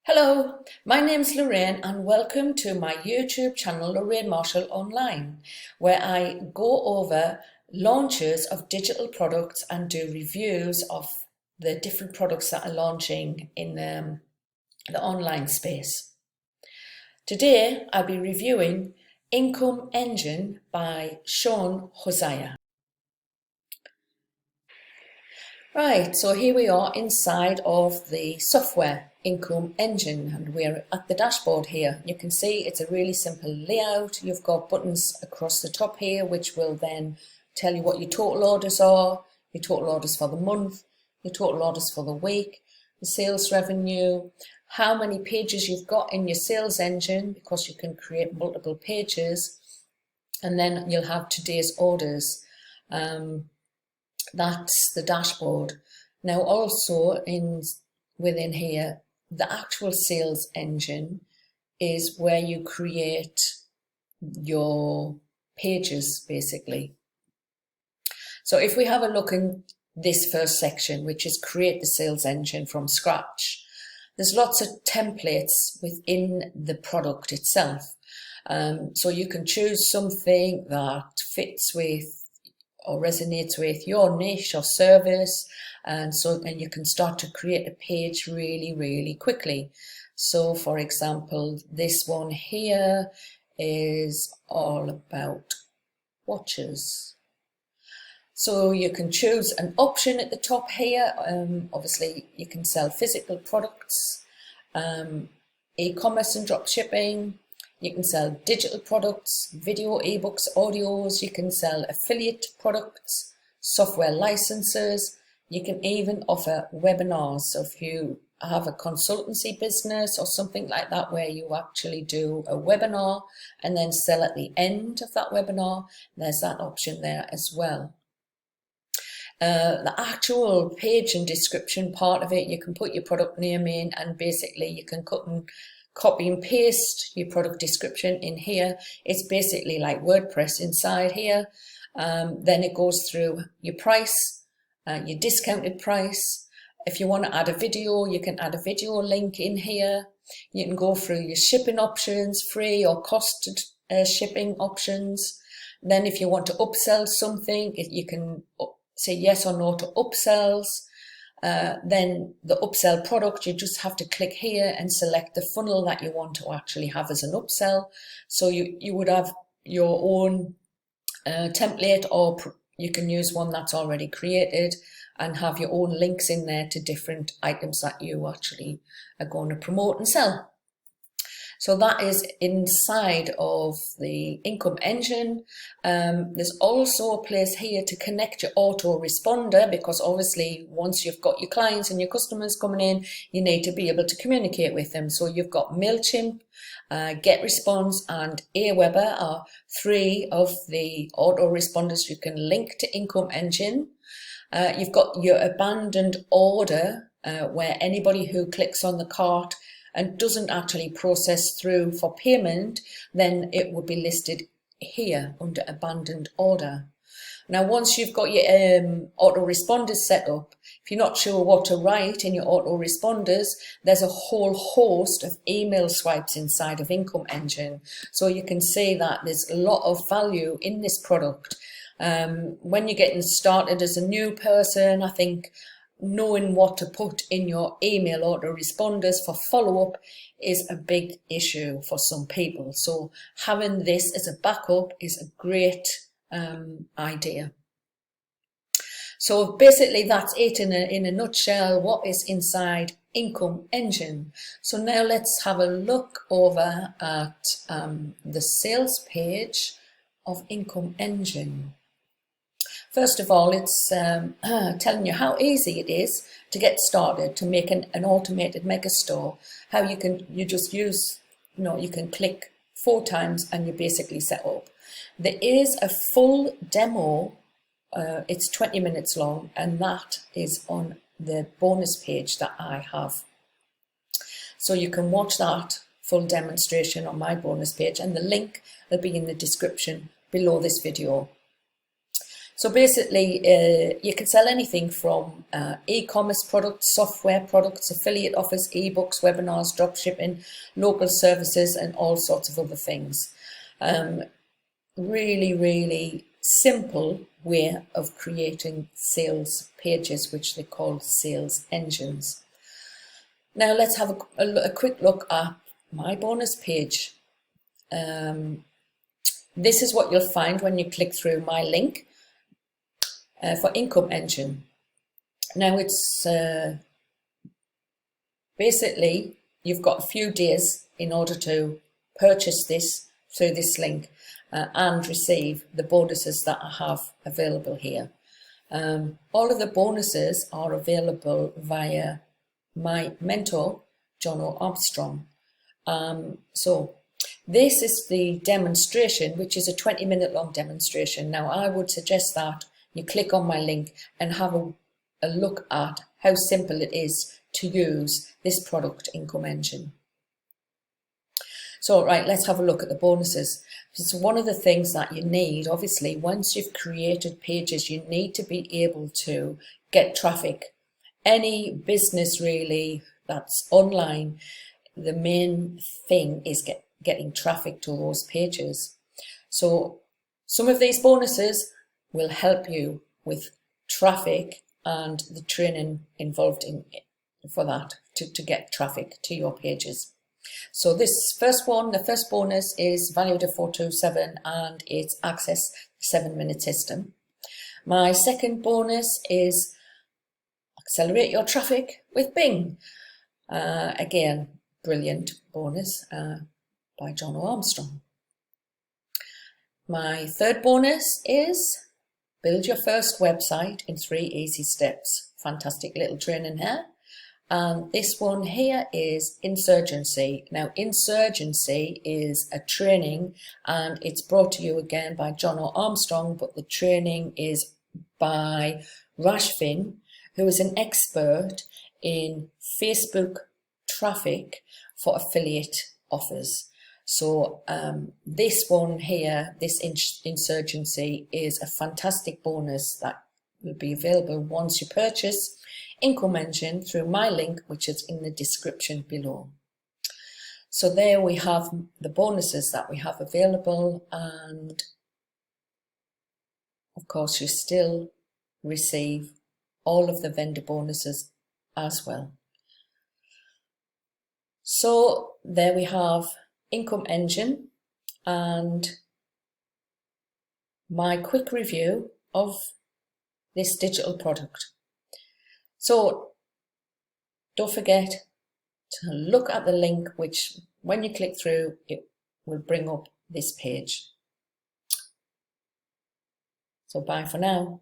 Hello, my name's Loraine and welcome to my YouTube channel Loraine Marshall Online, where I go over launches of digital products and do reviews of the different products that are launching in the online space. Today I'll be reviewing Income Engine by Sean Hosea. Right, so here we are inside of the software Income Engine and we're at the dashboard here. You can see it's a really simple layout. You've got buttons across the top here which will then tell you what your total orders are, your total orders for the month, your total orders for the week, the sales revenue, how many pages you've got in your sales engine because you can create multiple pages, and then you'll have today's orders. That's the dashboard. Now also within here, the actual sales engine is where you create your pages basically. So if we have a look in this first section, which is create the sales engine from scratch, there's lots of templates within the product itself. So you can choose something that fits with or resonates with your niche or service, and you can start to create a page really quickly. So for example, this one here is all about watches. So you can choose an option at the top here. Obviously you can sell physical products, e-commerce and drop shipping. You can sell digital products, video, ebooks, audios. You can sell affiliate products, software licenses. You can even offer webinars. So if you have a consultancy business or something like that where you actually do a webinar and then sell at the end of that webinar, there's that option there as well. The actual page and description part of it, you can put your product name in and basically you can copy and paste your product description in here. It's basically like WordPress inside here. Then it goes through your price, your discounted price. If you want to add a video, you can add a video link in here. You can go through your shipping options, free or costed shipping options. Then if you want to upsell something, you can say yes or no to upsells. Then the upsell product, you just have to click here and select the funnel that you want to actually have as an upsell. So you would have your own template, or you can use one that's already created and have your own links in there to different items that you actually are going to promote and sell. So that is inside of the Income Engine. There's also a place here to connect your autoresponder, because obviously once you've got your clients and your customers coming in, you need to be able to communicate with them. So you've got MailChimp, GetResponse and Aweber are three of the autoresponders you can link to Income Engine. You've got your abandoned order, where anybody who clicks on the cart and doesn't actually process through for payment, then it would be listed here under abandoned order. Now, once you've got your autoresponders set up, if you're not sure what to write in your autoresponders, there's a whole host of email swipes inside of Income Engine. So you can see that there's a lot of value in this product. When you're getting started as a new person, I think knowing what to put in your email autoresponders for follow-up is a big issue for some people. So having this as a backup is a great idea. So basically that's it in a nutshell, what is inside Income Engine. So now let's have a look over at the sales page of Income Engine. First of all, it's telling you how easy it is to get started, to make an automated mega store. How you can click 4 times and you're basically set up. There is a full demo, it's 20 minutes long, and that is on the bonus page that I have. So you can watch that full demonstration on my bonus page, and the link will be in the description below this video. So basically, you can sell anything from e-commerce products, software products, affiliate offers, ebooks, webinars, dropshipping, local services, and all sorts of other things. Really, really simple way of creating sales pages, which they call sales engines. Now let's have a quick look at my bonus page. This is what you'll find when you click through my link for Income Engine. Now it's basically you've got a few days in order to purchase this through this link and receive the bonuses that I have available here. All of the bonuses are available via my mentor, John Armstrong. So this is the demonstration, which is a 20-minute long demonstration. Now I would suggest that you click on my link and have a look at how simple it is to use this product, Income Engine. So, right, let's have a look at the bonuses. So one of the things that you need, obviously, once you've created pages, you need to be able to get traffic. Any business really that's online, the main thing is getting traffic to those pages. So some of these bonuses will help you with traffic and the training involved in for that to get traffic to your pages. So this first one, the first bonus is valued at 427 and it's Access 7-minute system. My second bonus is accelerate your traffic with Bing. Again, brilliant bonus by John Armstrong. My third bonus is build your first website in 3 easy steps. Fantastic little training here. And this one here is Insurgency. Now, Insurgency is a training and it's brought to you again by John Armstrong, but the training is by Rashfin, who is an expert in Facebook traffic for affiliate offers. So this one here, this Insurgency, is a fantastic bonus that will be available once you purchase Income Engine through my link, which is in the description below. So there we have the bonuses that we have available, and of course you still receive all of the vendor bonuses as well. So there we have Income Engine and my quick review of this digital product. So don't forget to look at the link, which when you click through, it will bring up this page. So bye for now.